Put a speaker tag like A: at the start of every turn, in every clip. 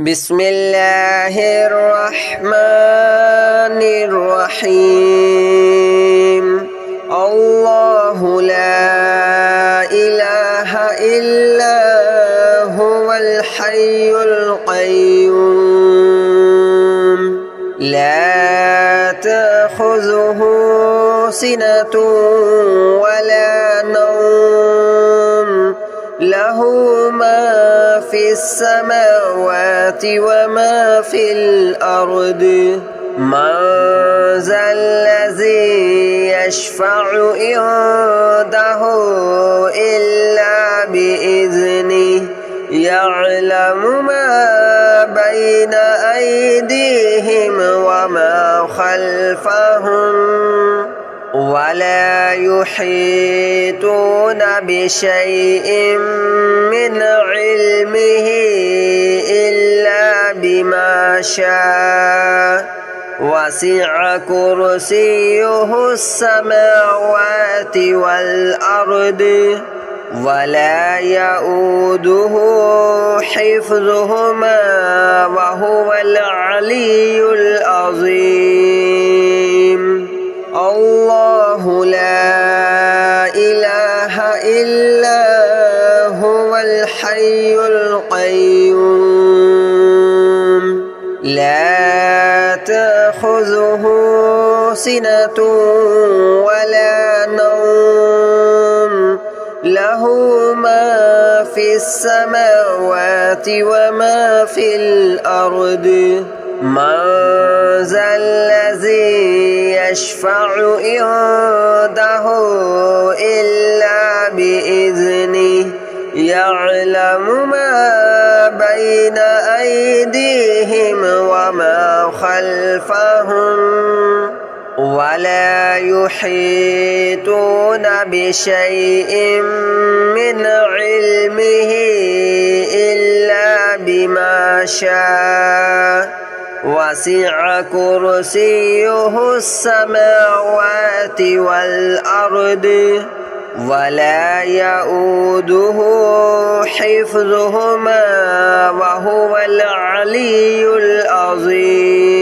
A: بسم الله الرحمن الرحيم الله لا إله إلا هو الحي القيوم لا تأخذه سنة ولا نوم له ما في السماوات وما في الأرض من ذا الذي يشفع عنده إلا بإذنه يعلم ما بين أيديهم وما خلفهم ولا يحيطون بشيء من علمه إلا بما شاء وسع كرسيه السماوات والأرض ولا يؤوده حفظهما وهو العلي العظيم الله لا إله إلا هو الحي القيوم لا تأخذه سنة ولا نوم له ما في السماوات وما في الأرض من ذا الذي يشفع عنده إلا بإذنه يعلم ما بين أيديهم وما خلفهم ولا يحيطون بشيء من علمه إلا بما شاء وسع كرسيه السماوات والأرض ولا يؤوده حفظهما وهو العلي العظيم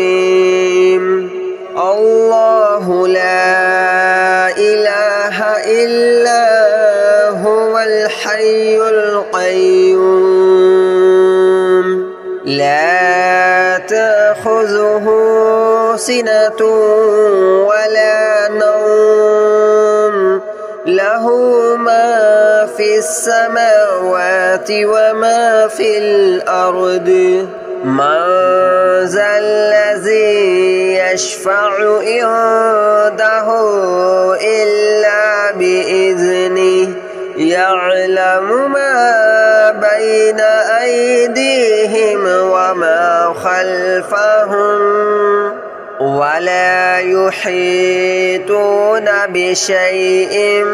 A: الله لا إله إلا هو الحي القيوم لا تأخذه سنة ولا نوم له ما في السماوات وما في الأرض من ذا الذي يشفع عنده إلا بإذنه يعلم ما بين أيديهم وما خلفهم ولا يحيطون بشيء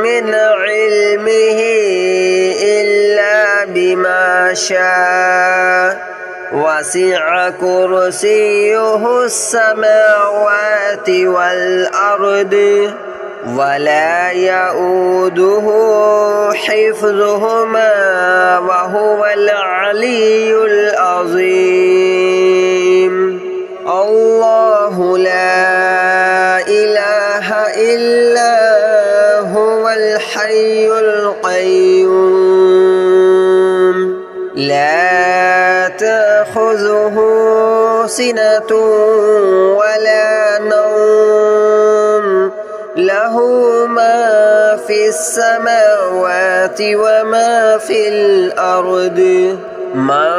A: من علمه إلا بما شاء وسع كرسيه السماوات والأرض ولا يؤوده حفظهما وهو العلي العظيم الله لا إله إلا هو الحي القيوم لا تأخذه سنة ولا نوم له ما في السماوات وما في الأرض من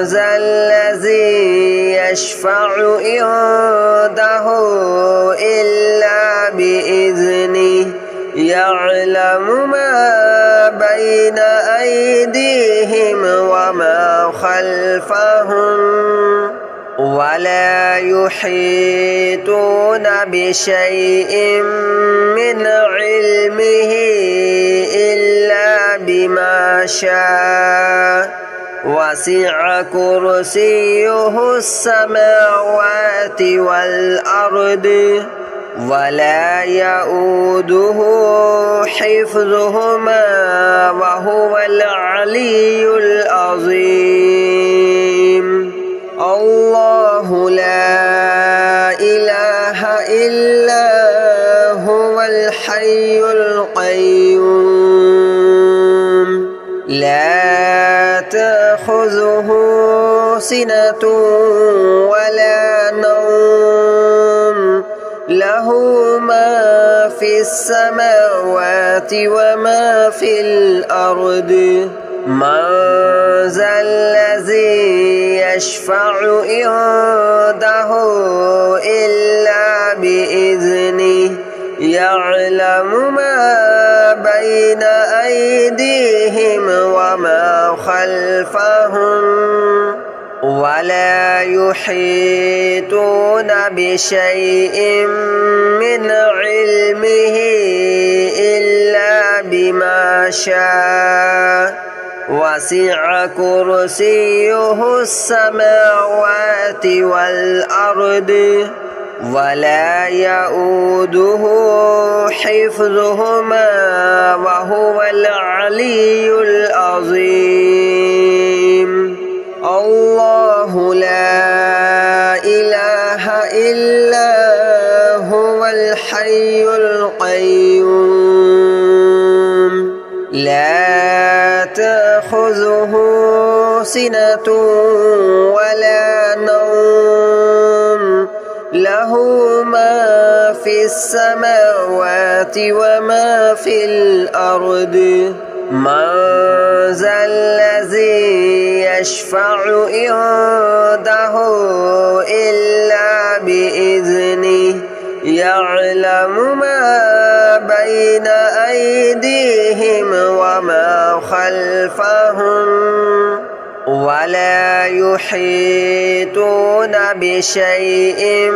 A: ذا الذي يشفع عنده إلا بإذنه يعلم ما بين أيديهم وما خلفهم ولا يحيطون بشيء من علمه إلا بما شاء وسع كرسيه السماوات والأرض ولا يؤوده حفظهما وهو العلي العظيم. تأخذه سنة ولا نوم له ما في السماوات وما في الأرض من ذا الذي يشفع عنده إلا بإذنه يعلم ما بين أيديهم وما خلفهم ولا يحيطون بشيء من علمه إلا بما شاء وسع كرسيه السماوات والأرض ولا يؤوده حفظهما وهو العلي العظيم الله لا إله إلا هو الحي القيوم لا تأخذه سنة ولا نوم له ما في السماوات وما في الأرض من ذا الذي يشفع عنده إلا بإذنه يعلم ما بين أيديهم وما خلفهم ولا يحيطون بشيء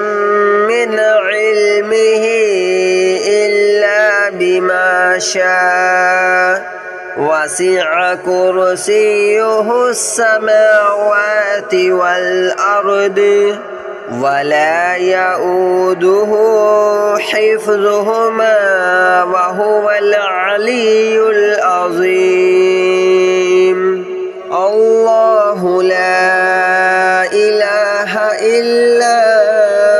A: من علمه إلا بما شاء وسع كرسيه السماوات والأرض ولا يؤوده حفظهما وهو العلي العظيم الله لا إله إلا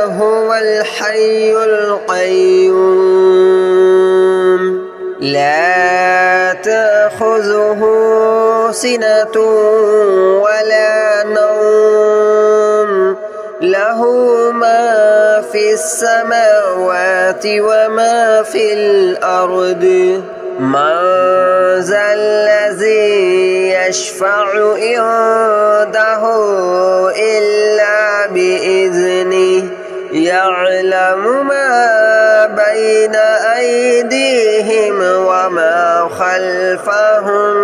A: هو الحي القيوم لا تأخذه سنة ولا نوم له ما في السماوات وما في الأرض من ذا الذي يشفع عنده إلا بإذنه يعلم ما بين أيديهم وما خلفهم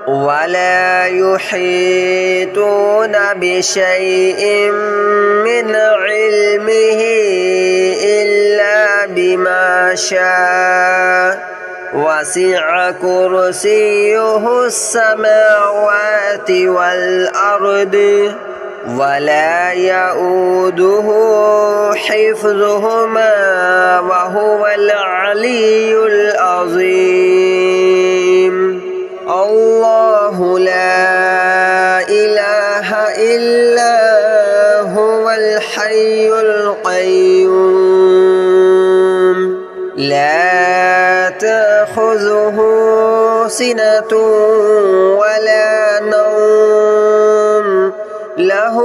A: ولا يحيطون بشيء من علمه إلا بما شاء وسع كرسيه السماوات والأرض ولا يؤوده حفظهما وهو العلي العظيم الله لا إله إلا هو الحي القيوم لا تأخذه سنة ولا نوم له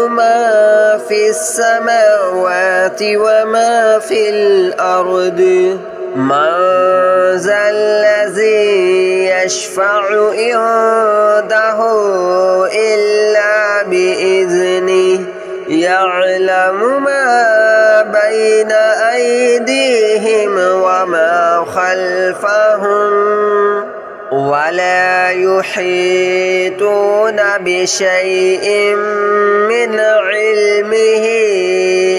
A: ما في السماوات وما في الأرض من ذا الذي يشفع عنده إلا بإذنه يعلم ما بين أيديهم وما خلفهم ولا يحيطون بشيء من علمه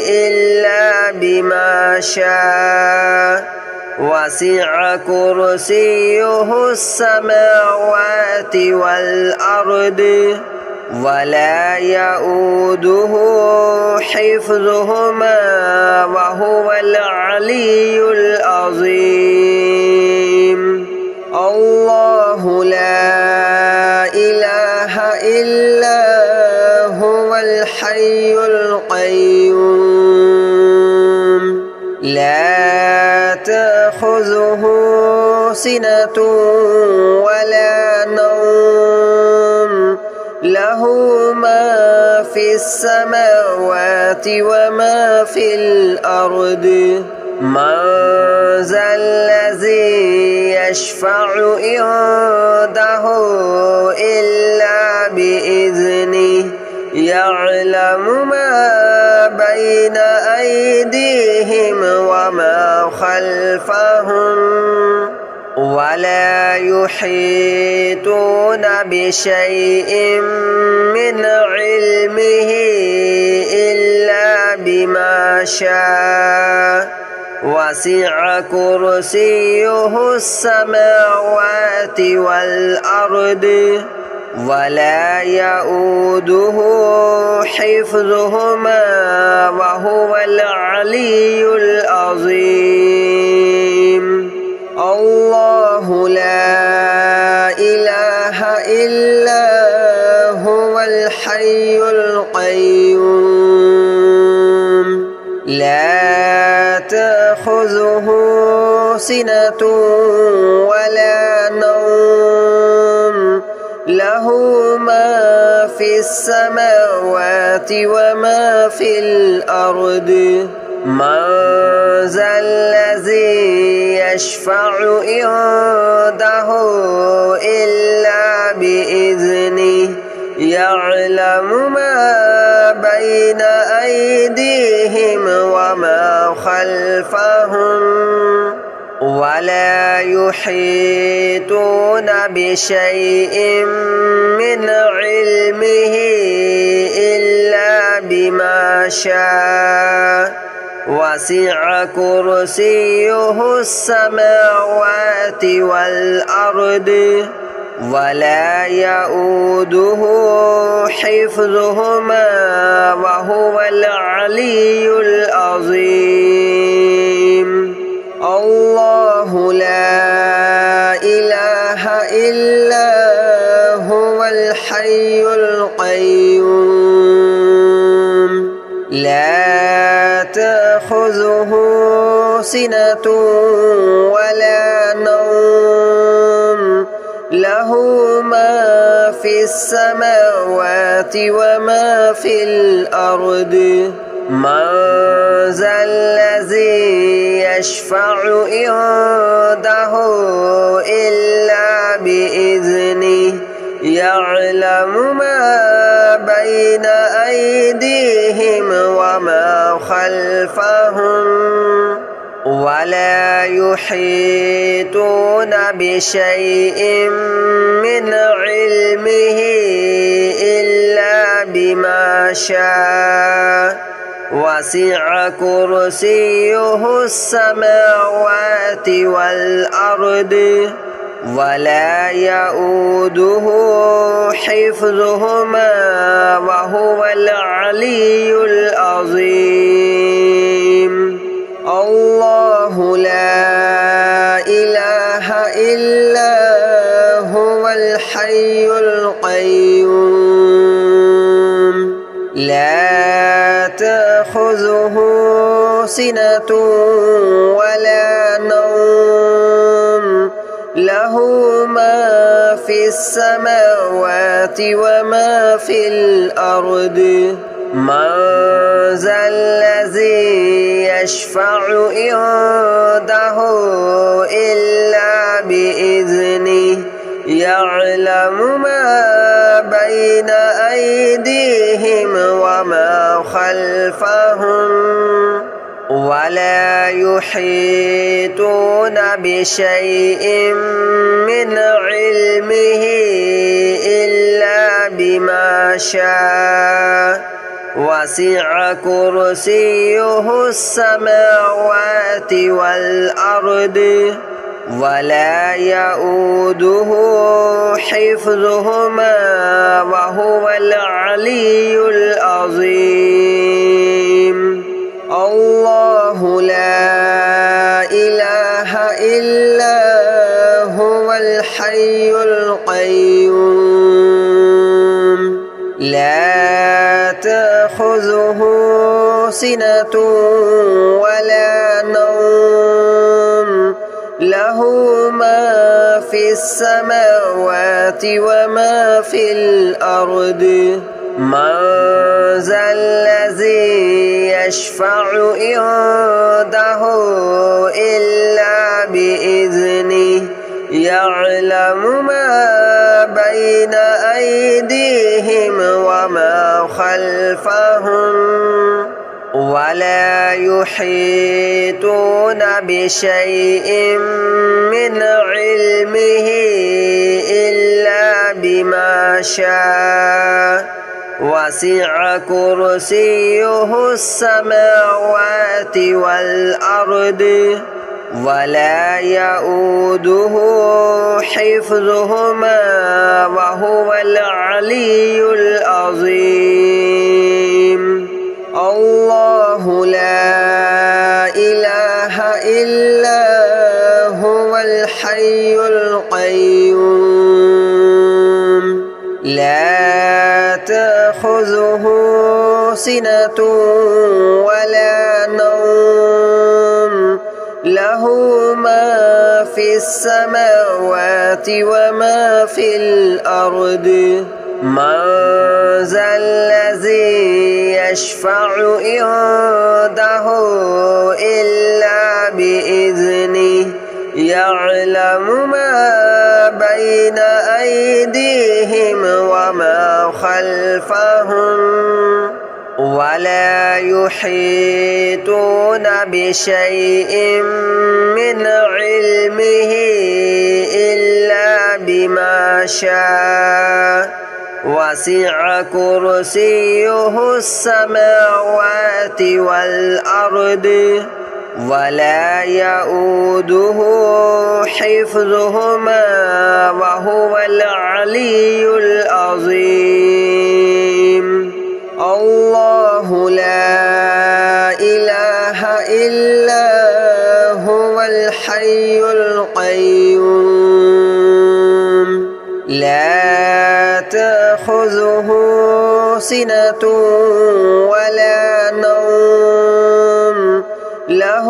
A: إلا بما شاء وسع كرسيه السماوات والأرض ولا يؤوده حفظهما وهو العلي العظيم الله لا إله إلا هو الحي القيوم لا تأخذه سنة ولا نوم له له ما في السماوات وما في الأرض من ذا الذي يشفع عنده إلا بإذنه يعلم ما بين أيديهم وما خلفهم ولا يحيطون بشيء من علمه إلا بما شاء وسع كرسيه السماوات والأرض ولا يؤوده حفظهما وهو العلي العظيم الله لا إله إلا هو الحي القيوم لا تأخذه سنة ولا نوم له ما في السماوات وما في الأرض من ذا الذي يشفع عنده إلا بإذنه يعلم ما بين أيديهم وما خلفهم ولا يحيطون بشيء من علمه إلا بما شاء وسع كرسيه السماوات والأرض ولا يؤوده حفظهما وهو العلي العظيم الله لا إله إلا هو الحي القيوم لا تأخذه سنة ولا نوم له ما في السماوات وما في الأرض من ذا الذي يشفع عنده إلا بإذنه يعلم ما بين أيديهم وما خلفهم ولا يحيطون بشيء من علمه إلا بما شاء وسع كرسيه السماوات والأرض ولا يؤوده حفظهما وهو العلي العظيم الله لا إله إلا هو الحي القيوم لا تأخذه سنة ولا نوم له ما في السماوات وما في الأرض من ذا الذي يشفع عنده إلا بإذنه يعلم ما بين أيديهم وما خلفهم ولا يحيطون بشيء من علمه إلا بما شاء وسع كرسيه السماوات والأرض ولا يؤوده حفظهما وهو العلي العظيم الله لا إله إلا هو الحي القيوم لا تأخذه سنة ولا نوم له له ما في السماوات وما في الأرض من ذا الذي يشفع عنده إلا بإذنه يعلم ما بين أيديهم وما خلفهم ولا يحيطون بشيء من علمه إلا بما شاء وسع كرسيه السماوات والأرض ولا يؤوده حفظهما وهو العلي العظيم الله لا إله إلا هو الحي القيوم لا تأخذه سنة ولا نوم له ما في السماوات وما في الأرض من ذا الذي يشفع عنده إلا بإذنه يعلم ما بين أيديهم وما خلفهم ولا يحيطون بشيء من علمه إلا بما شاء وسع كرسيه السماوات والأرض ولا يؤوده حفظهما وهو العلي العظيم الله لا إله إلا هو الحي القيوم لا تأخذه سنة ولا نوم له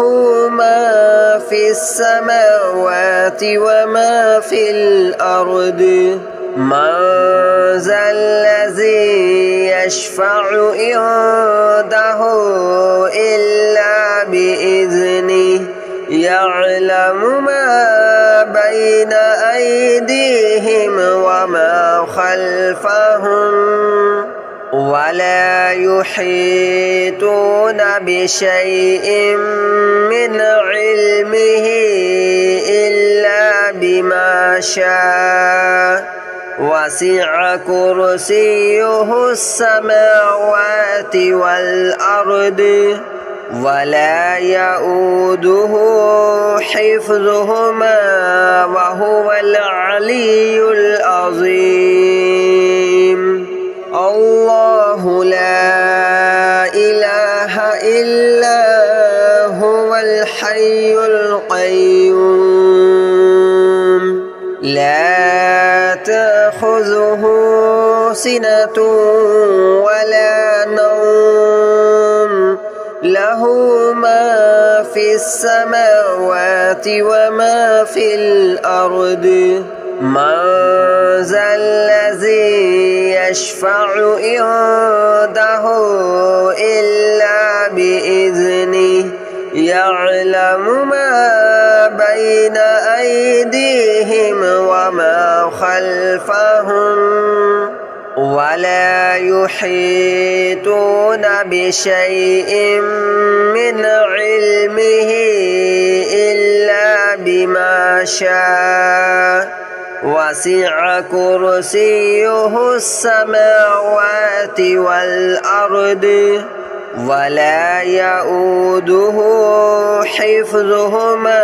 A: ما في السماوات وما في الأرض من ذا الذي يشفع عنده إلا بإذنه يعلم ما بين أيديهم وما خلفهم ولا يحيطون بشيء من علمه إلا بما شاء وسع كرسيه السماوات والأرض ولا يؤوده حفظهما وهو العلي العظيم الله لا إله إلا هو الحي القيوم لا تأخذه سنة ولا نوم له ما في السماوات وما في الأرض من ذا الذي يشفع عنده إلا بإذنه يعلم ما بين أيديهم وما خلفهم ولا يحيطون بشيء من علمه إلا بما شاء وسع كرسيه السماوات والأرض ولا يؤوده حفظهما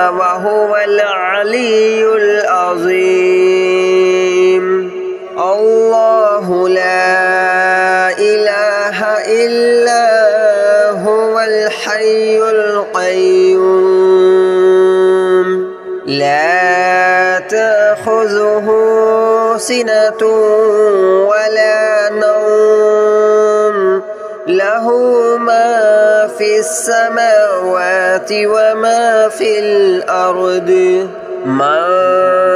A: وهو العلي العظيم الله لا إله إلا هو الحي القيوم لا تأخذه سنة ولا نوم له ما في السماوات وما في الأرض من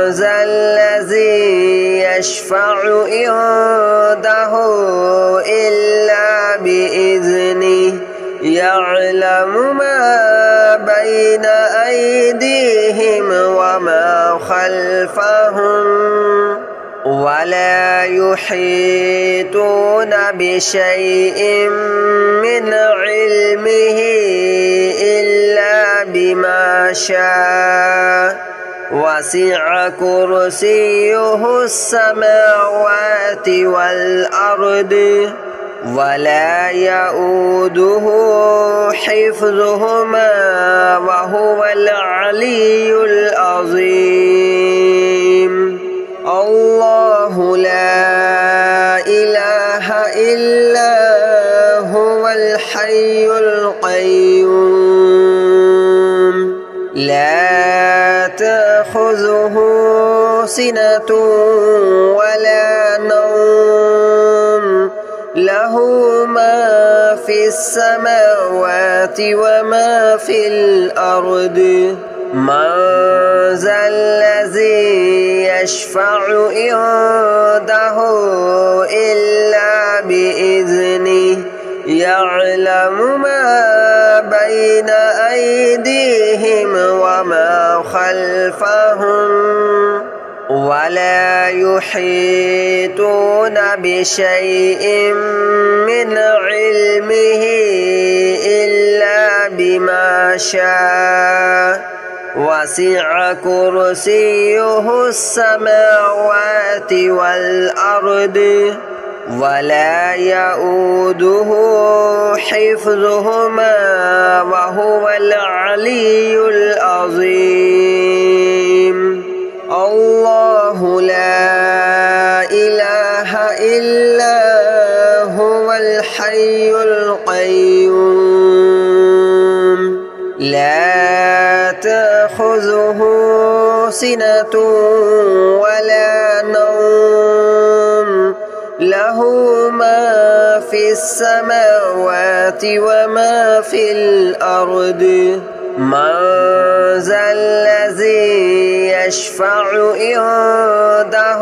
A: ذا الذي يشفع عنده إلا بإذنه يعلم ما بين أيديهم وما خلفهم ولا يحيطون بشيء من علمه إلا بما شاء وسع كرسيه السماوات والأرض ولا يؤوده حفظهما وهو العلي العظيم الله لا إله إلا هو الحي القيوم لا تأخذه سنة ولا نوم له ما في السماوات وما في الأرض من ذا الذي يشفع عنده إلا بإذنه يعلم ما بين أيديهم وما خلفهم ولا يحيطون بشيء من علمه إلا بما شاء وسع كرسيه السماوات والأرض ولا يؤوده حفظهما وهو العلي العظيم الله لا إله إلا هو الحي القيوم لا تأخذه سنة ولا نوم له ما في السماوات وما في الأرض من ذا الذي يشفع عنده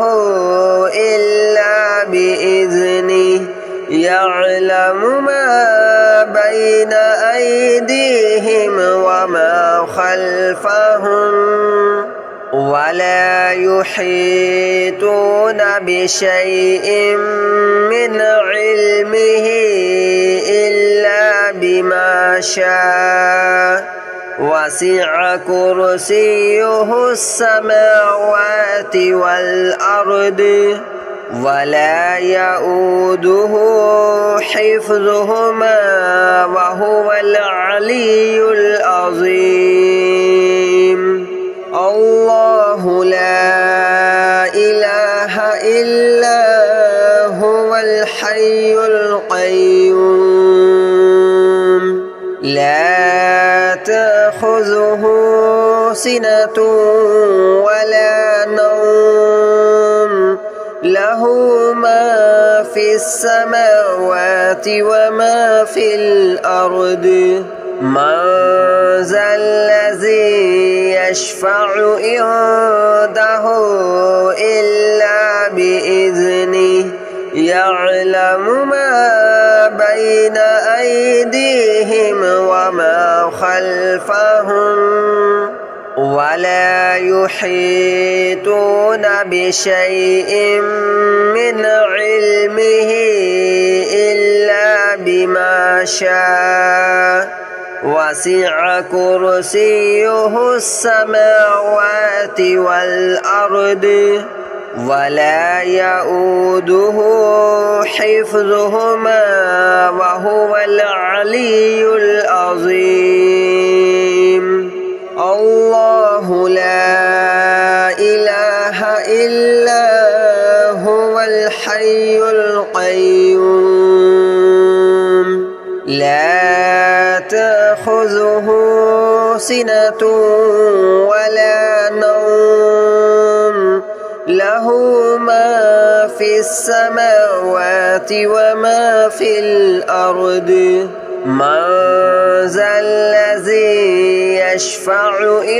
A: إلا بإذنه يعلم ما بين أيديهم وما خلفهم ولا يحيطون بشيء من علمه إلا بما شاء وسع كرسيه السماوات والأرض ولا يؤوده حفظهما وهو العلي العظيم الله لا إله إلا هو الحي القيوم لا تأخذه سنة ولا نوم له ما في السماوات وما في الأرض من ذا الذي يشفع عنده إلا بإذنه يعلم ما بين أيديهم وما خلفهم ولا يحيطون بشيء من علمه إلا بما شاء وسع كرسيه السماوات والأرض ولا يؤوده حفظهما وهو العلي العظيم الله لا إله إلا هو الحي القيوم لا تأخذه سنة ولا نوم له ما في السماوات وما في الأرض من ذا الذي يشفع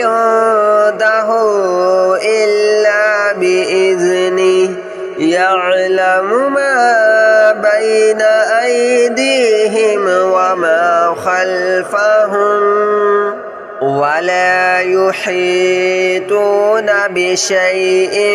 A: عنده إلا بإذنه يعلم ما بين أيديهم وما خلفهم ولا يحيطون بشيء